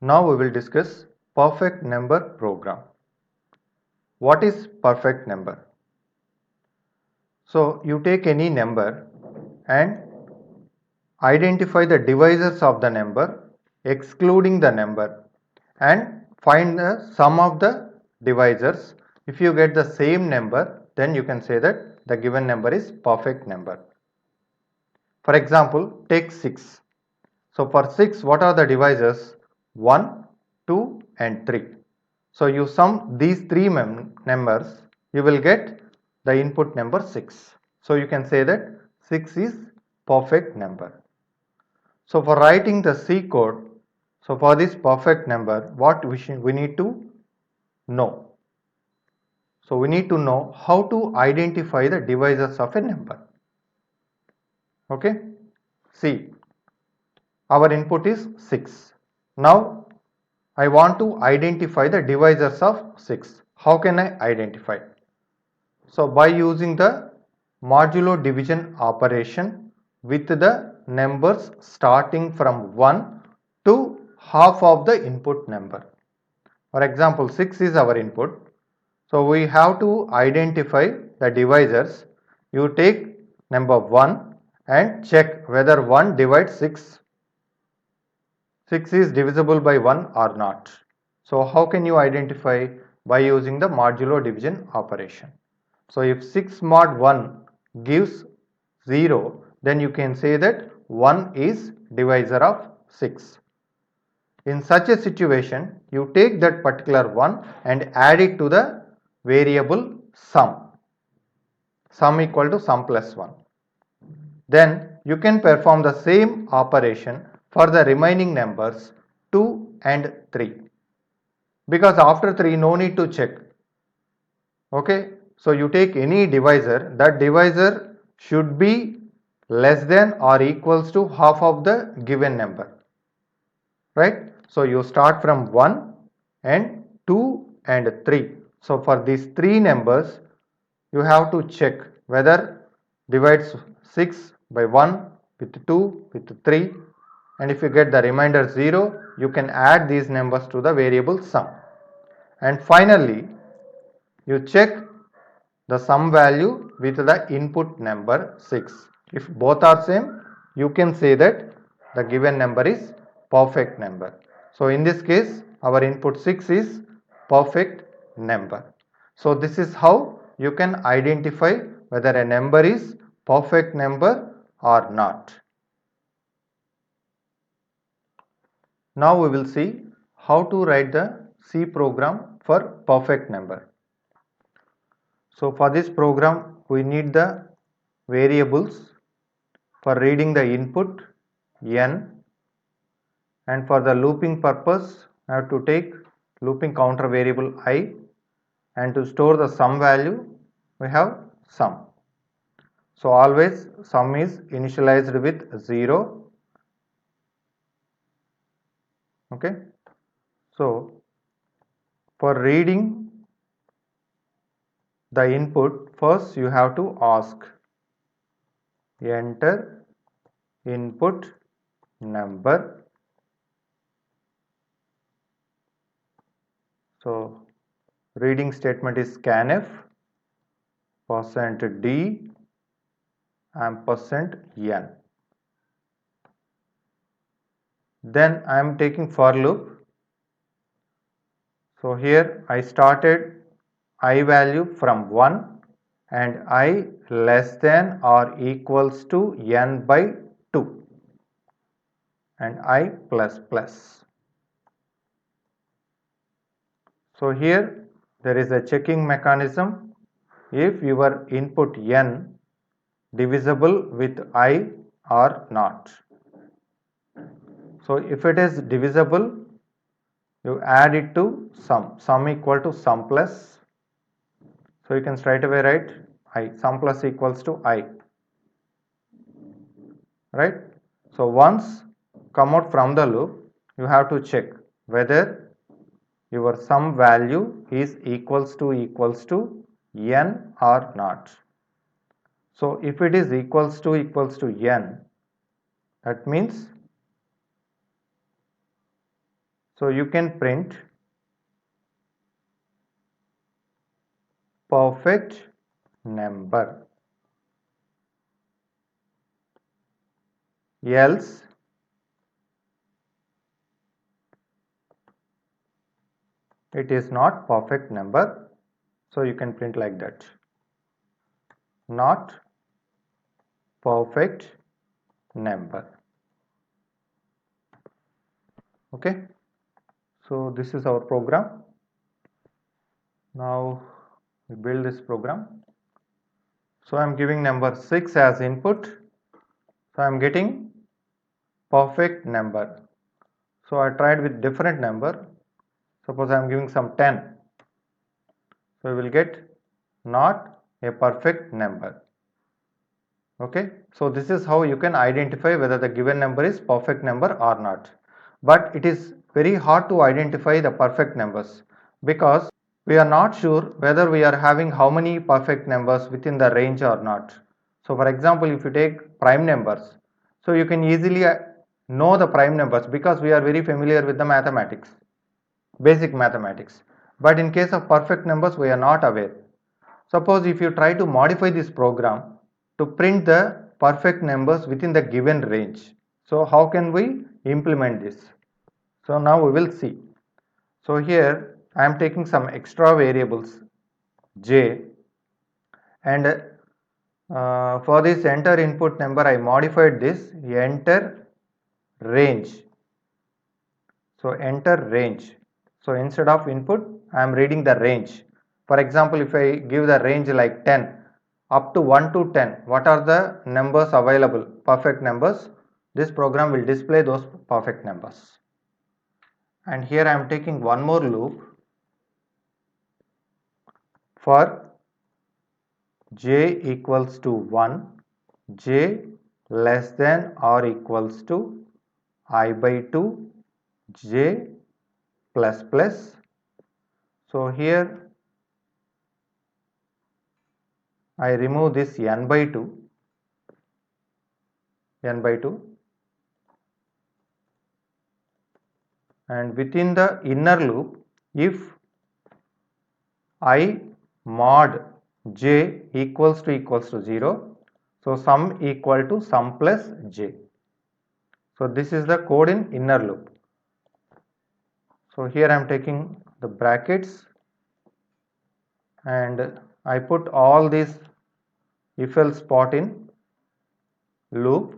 Now we will discuss perfect number program. What is perfect number? So you take any number and identify the divisors of the number excluding the number and find the sum of the divisors. If you get the same number, then you can say that the given number is perfect number. For example, take 6. So for 6, what are the divisors? 1, 2 and 3. So you sum these three numbers, you will get the input number 6. So you can say that 6 is perfect number. So for writing the C code, so for this perfect number, what we need to know? So we need to know how to identify the divisors of a number. Okay, see, our input is 6. Now I want to identify the divisors of 6. How can I identify? So by using the modulo division operation with the numbers starting from 1 to half of the input number. For example, 6 is our input. So we have to identify the divisors. You take number 1 and check whether 1 divides 6. 6 is divisible by 1 or not. So how can you identify? By using the modulo division operation. So if 6 mod 1 gives 0, then you can say that 1 is divisor of 6. In such a situation, you take that particular one and add it to the variable sum. Sum equal to sum plus 1. Then you can perform the same operation for the remaining numbers 2 and 3. Because after 3, no need to check. Okay, so you take any divisor, that divisor should be less than or equals to half of the given number, right? So you start from 1 and 2 and 3. So for these three numbers, you have to check whether divides 6 by 1 with 2 with 3, and if you get the remainder 0, you can add these numbers to the variable sum. And finally, you check the sum value with the input number 6. If both are same, you can say that the given number is perfect number. So in this case, our input 6 is perfect number. So this is how you can identify whether a number is perfect number or not. Now we will see how to write the C program for perfect number. So for this program, we need the variables for reading the input n, and for the looping purpose I have to take looping counter variable I, and to store the sum value we have sum. So always sum is initialized with 0. Okay. So for reading the input, first you have to ask enter input number. So reading statement is scanf %d %n. Then I am taking for loop. So here I started I value from 1 and I less than or equals to n by 2 and I plus plus. So here there is a checking mechanism. If your input n divisible with I or not. So if it is divisible, you add it to sum equal to sum plus. So you can straight away write I, sum plus equals to I, right? So once come out from the loop, you have to check whether your sum value is equals to n or not. So if it is equals to n, that means So you can print perfect number, else it is not perfect number. So you can print like that, not perfect number. Okay, so this is our program. Now we build this program. So I am giving number 6 as input. So I am getting perfect number. So I tried with different number. Suppose I am giving some 10. So we will get not a perfect number. Okay, so this is how you can identify whether the given number is perfect number or not. But it is very hard to identify the perfect numbers because we are not sure whether we are having how many perfect numbers within the range or not. So for example, if you take prime numbers, so you can easily know the prime numbers because we are very familiar with the mathematics, basic mathematics. But in case of perfect numbers, we are not aware. Suppose if you try to modify this program to print the perfect numbers within the given range. So how can we implement this? So now we will see. So here I am taking some extra variables j, and for this enter input number I modified this enter range. So enter range. So instead of input I am reading the range. For example, if I give the range like 10 up to 1 to 10, what are the numbers available, perfect numbers? This program will display those perfect numbers. And here I am taking one more loop for j equals to 1, j less than or equals to I by 2, j plus plus. So here I remove this n by 2, and within the inner loop, if I mod j equals to 0, so sum equal to sum plus j. So this is the code in inner loop. So here I am taking the brackets and I put all these if else spot in loop.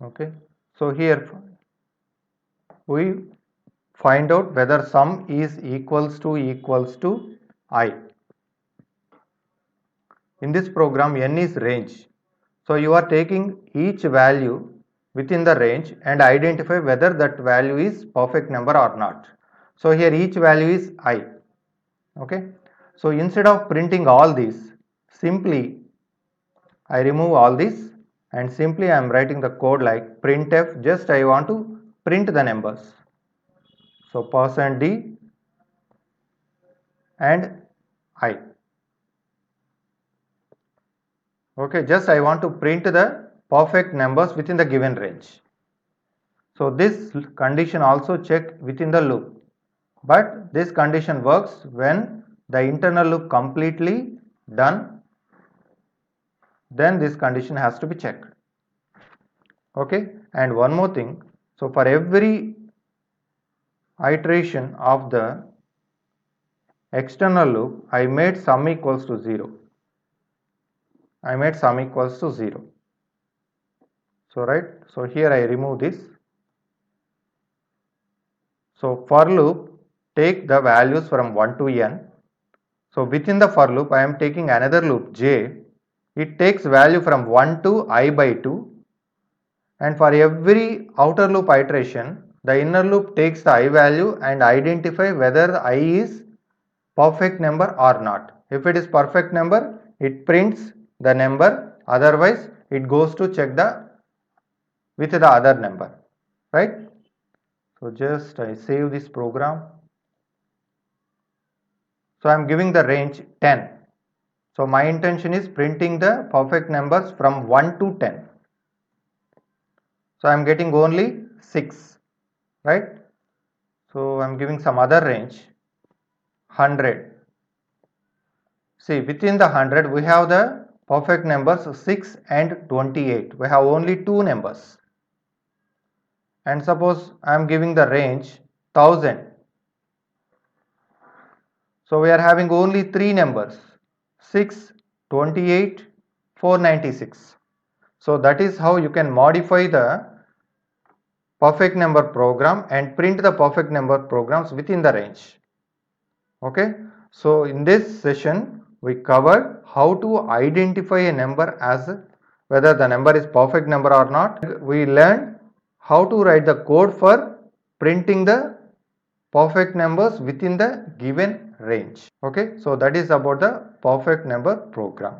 Okay, so here we find out whether sum is equals to I. In this program n is range. So you are taking each value within the range and identify whether that value is perfect number or not. So here each value is I. Okay. So instead of printing all these, simply I remove all this and simply I am writing the code like printf. Just I want to print the numbers. So %d and I. Okay, just I want to print the perfect numbers within the given range. So this condition also check within the loop, but this condition works when the internal loop completely done, then this condition has to be checked. Okay, and one more thing, so for every iteration of the external loop I made sum equals to 0. So right, so here I remove this. So for loop take the values from 1 to n. So within the for loop I am taking another loop j. It takes value from 1 to I by 2, and for every outer loop iteration the inner loop takes the I value and identify whether the I is perfect number or not. If it is perfect number, it prints the number, otherwise it goes to check the with the other number, right? So just I save this program. So I am giving the range 10. So my intention is printing the perfect numbers from 1 to 10. So I am getting only 6, right? So I am giving some other range, 100. See, within the 100 we have the perfect numbers 6 and 28. We have only two numbers. And suppose I am giving the range 1000. So we are having only three numbers, 6, 28, 496. So that is how you can modify the perfect number program and print the perfect number programs within the range. Okay. So in this session we covered how to identify a number as whether the number is perfect number or not. We learned how to write the code for printing the perfect numbers within the given range. Okay, so that is about the perfect number program.